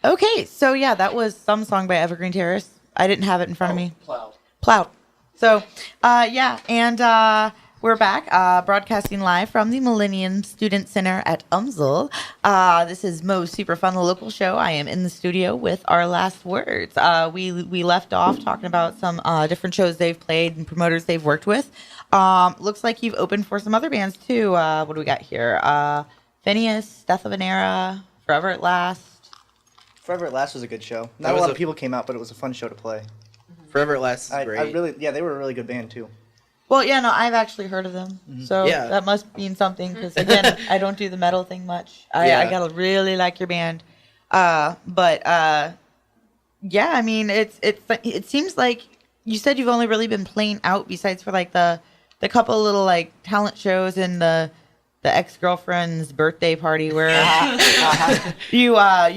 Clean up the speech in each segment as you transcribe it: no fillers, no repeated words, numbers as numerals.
Okay, so yeah, that was some song by Evergreen Terrace. I didn't have it in front of me. Plowed. So, yeah, and we're back, broadcasting live from the Millennium Student Center at UMSL. This is Mo's Superfun, the local show. I am in the studio with our last words. We left off talking about some different shows they've played and promoters they've worked with. Looks like you've opened for some other bands too. What do we got here? Phineas, Death of an Era, Forever at Last. Forever at Last was a good show. Not a lot of people came out, but it was a fun show to play. Forever at Last is great. They were a really good band too. Well, yeah, no, I've actually heard of them, so that must mean something. Because again, I don't do the metal thing much. I gotta really like your band, but yeah, I mean, it seems like you said you've only really been playing out besides for like the couple little like talent shows and the ex-girlfriend's birthday party where you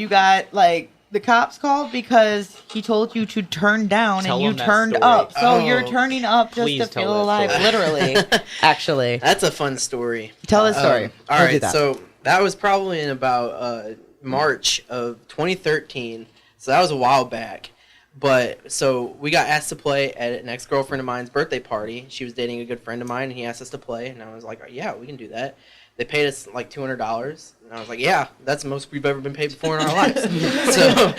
got like. The cops called because he told you to turn down and you turned up. So you're turning up just to feel alive, literally. Actually. That's a fun story. Tell the story. All right, so that was probably in about March of 2013. So that was a while back. But so we got asked to play at an ex-girlfriend of mine's birthday party. She was dating a good friend of mine, and he asked us to play. And I was like, yeah, we can do that. They paid us like $200. And I was like, yeah, that's the most we've ever been paid before in our lives. So,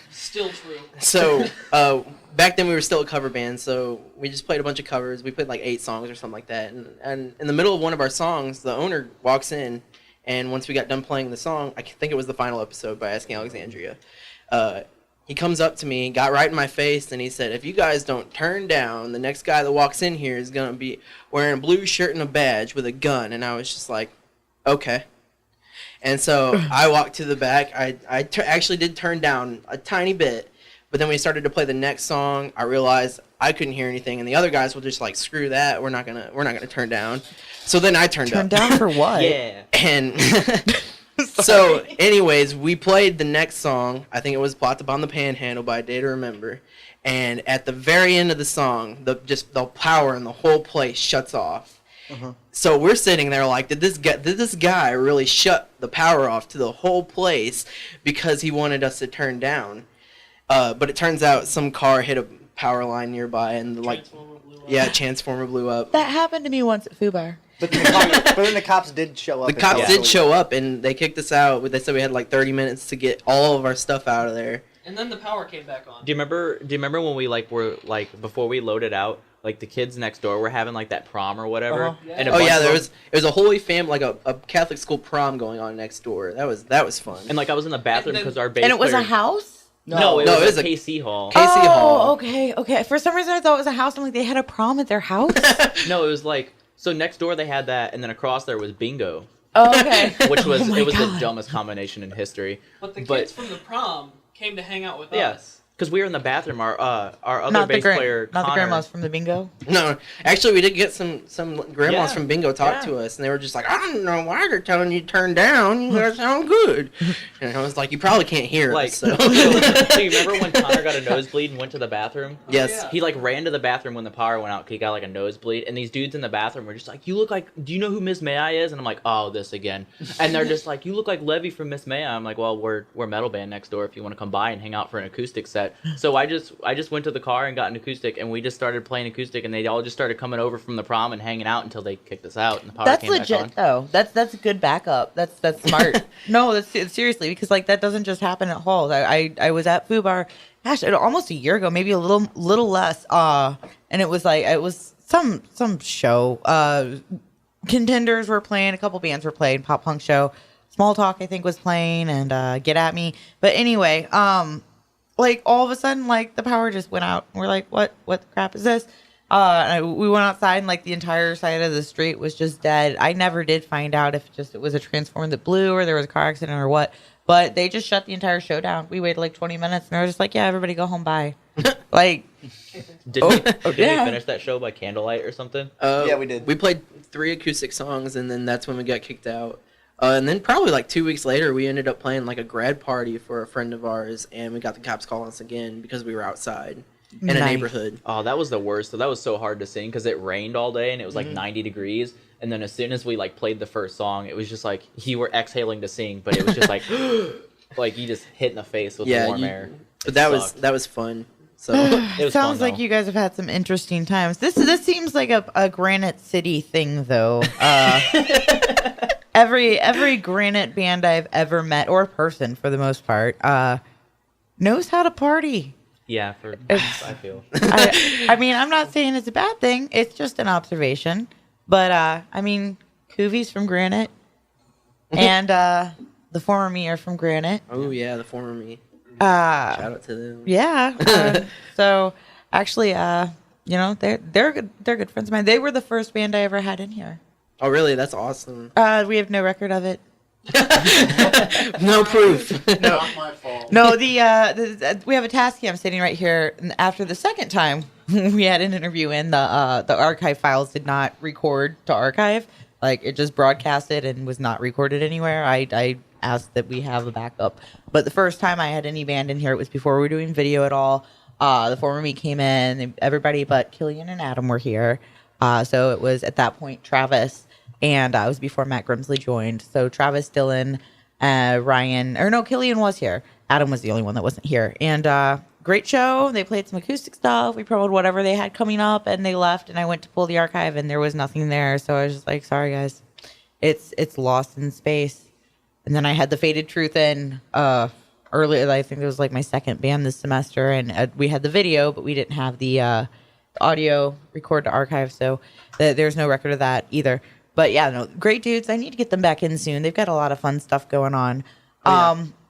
still true. So back then we were still a cover band, so we just played a bunch of covers. We played like 8 songs or something like that. And in the middle of one of our songs, the owner walks in, and once we got done playing the song, I think it was the final episode by Asking Alexandria, he comes up to me, got right in my face, and he said, if you guys don't turn down, the next guy that walks in here is going to be wearing a blue shirt and a badge with a gun. And I was just like, okay. And so I walked to the back. I actually did turn down a tiny bit, but then when we started to play the next song, I realized I couldn't hear anything, and the other guys were just like, screw that, we're not gonna turn down. So then I turned up. Turn down for what? Yeah. And so, anyways, we played the next song. I think it was "Plot Upon the Panhandle" by Day to Remember. And at the very end of the song, the power in the whole place shuts off. So we're sitting there like, did this guy really shut the power off to the whole place because he wanted us to turn down? But it turns out some car hit a power line nearby, and Transformer blew up. That happened to me once at Fubar. But then the cops did show up. The cops did show up, and they kicked us out. They said we had like 30 minutes to get all of our stuff out of there. And then the power came back on. Do you remember when we were before we loaded out, like the kids next door were having like that prom or whatever? Yeah. And there was a Holy Family, like a Catholic school prom going on next door. That was fun. And like I was in the bathroom because our bass And it was player, a house? No, it was a KC hall. KC Hall. Okay. For some reason I thought it was a house. I'm like, they had a prom at their house? No, it was like, so next door they had that, and then across there was bingo. Oh, okay. Which was Oh my the God. dumbest combination in history. But the kids from the prom came to hang out with us. Yes. Because we were in the bathroom. Our other Not bass player, not the Connor, grandmas from the bingo? No, actually, we did get some grandmas Yeah. from bingo talk Yeah. to us, and they were just like, I don't know why they're telling you to turn down. You guys sound good. And I was like, you probably can't hear Like, us. So. so you remember when Connor got a nosebleed and went to the bathroom? Yes. Yeah. He like ran to the bathroom when the power went out because he got like a nosebleed, and these dudes in the bathroom were just like, "You look like, do you know who Miss May I is?" And I'm like, "Oh, this again." And they're just like, "You look like Levy from Miss May I." I'm like, "Well, we're a metal band next door. If you want to come by and hang out for an acoustic set." So I just went to the car and got an acoustic, and we just started playing acoustic, and they all just started coming over from the prom and hanging out until they kicked us out and the power That's came legit, back on. though. That's a good backup. That's smart. No, that's seriously, because like that doesn't just happen at halls. I was at Fubar, gosh, almost a year ago, maybe a little less. And it was some show. Contenders were playing, a couple bands were playing, pop punk show. Small Talk, I think, was playing, and Get At Me. But anyway, like all of a sudden, like the power just went out. We're like, what the crap is this? We went outside, and like the entire side of the street was just dead. I never did find out if it was a transformer that blew or there was a car accident or what. But they just shut the entire show down. We waited like 20 minutes, and they were just like, yeah, everybody go home, bye. Like, Did we yeah. finish that show by candlelight or something? Yeah, we did. We played 3 acoustic songs, and then that's when we got kicked out. And then probably like 2 weeks later, we ended up playing like a grad party for a friend of ours, and we got the cops calling us again because we were outside in a Nice. neighborhood. Oh, that was the worst. So that was so hard to sing because it rained all day and it was like 90 degrees. And then as soon as we like played the first song, it was just like you were exhaling to sing, but it was just like like you just hit in the face with Yeah, warm air. but It that sucked. was fun. So It was Sounds fun, like though. you guys have had some interesting times. This seems like a Granite City thing, though. Every Granite band I've ever met, or person for the most part, knows how to party. Yeah, for It's- I feel. I mean, I'm not saying it's a bad thing. It's just an observation. But I mean, Koovy's from Granite, and the former me are from Granite. oh yeah, the former me. Uh, Shout out to them. Yeah. So actually, you know, they're good friends of mine. They were the first band I ever had in here. Oh really? That's awesome. We have no record of it. No proof. Not my fault. No, we have a task cam sitting right here. And after the second time we had an interview in, the archive files did not record to archive. Like it just broadcasted and was not recorded anywhere. I asked that we have a backup. But the first time I had any band in here, it was before we were doing video at all. The former me came in. Everybody but Killian and Adam were here. So it was at that point Travis, and it was before Matt Grimsley joined. So Travis, Dylan, Ryan, or no, Killian was here. Adam was the only one that wasn't here. And great show. They played some acoustic stuff. We promoted whatever they had coming up, and they left. And I went to pull the archive, and there was nothing there. So I was just like, sorry guys, it's lost in space. And then I had the Faded Truth in earlier. I think it was like my second band this semester, and we had the video, but we didn't have the audio record to archive, so there's no record of that either. But yeah, no, great dudes. I need to get them back in soon. They've got a lot of fun stuff going on.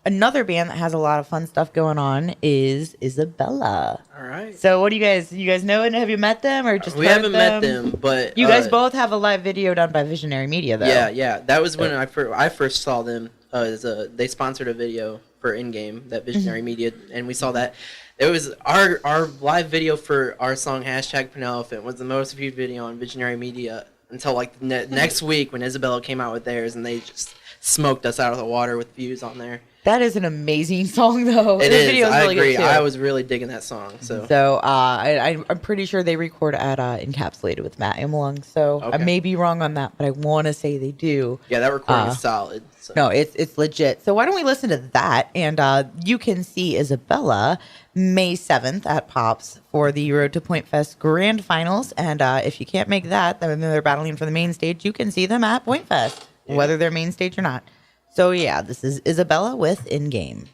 Another band that has a lot of fun stuff going on is Isabella. All right. So what do you guys know, and have you met them or just We heard haven't met them, but You guys both have a live video done by Visionary Media, though. Yeah. That was when I first saw them. They sponsored a video for In-Game, that Visionary Media, and we saw that. It was our live video for our song #Penelephant was the most viewed video on Visionary Media until like next week when Isabella came out with theirs, and they just smoked us out of the water with views on there. That is an amazing song, though. It The is. video's I really agree. good, too. I was really digging that song. So I'm pretty sure they record at Encapsulated with Matt Imlung. So I Okay. may be wrong on that, but I want to say they do. yeah, that recording is solid. So. No, it's legit. So why don't we listen to that? And you can see Isabella May 7th at Pops for the Road to Point Fest Grand Finals. And if you can't make that, then they're battling for the main stage. You can see them at Point Fest, whether they're main stage or not. So yeah, this is Isabella with In Game.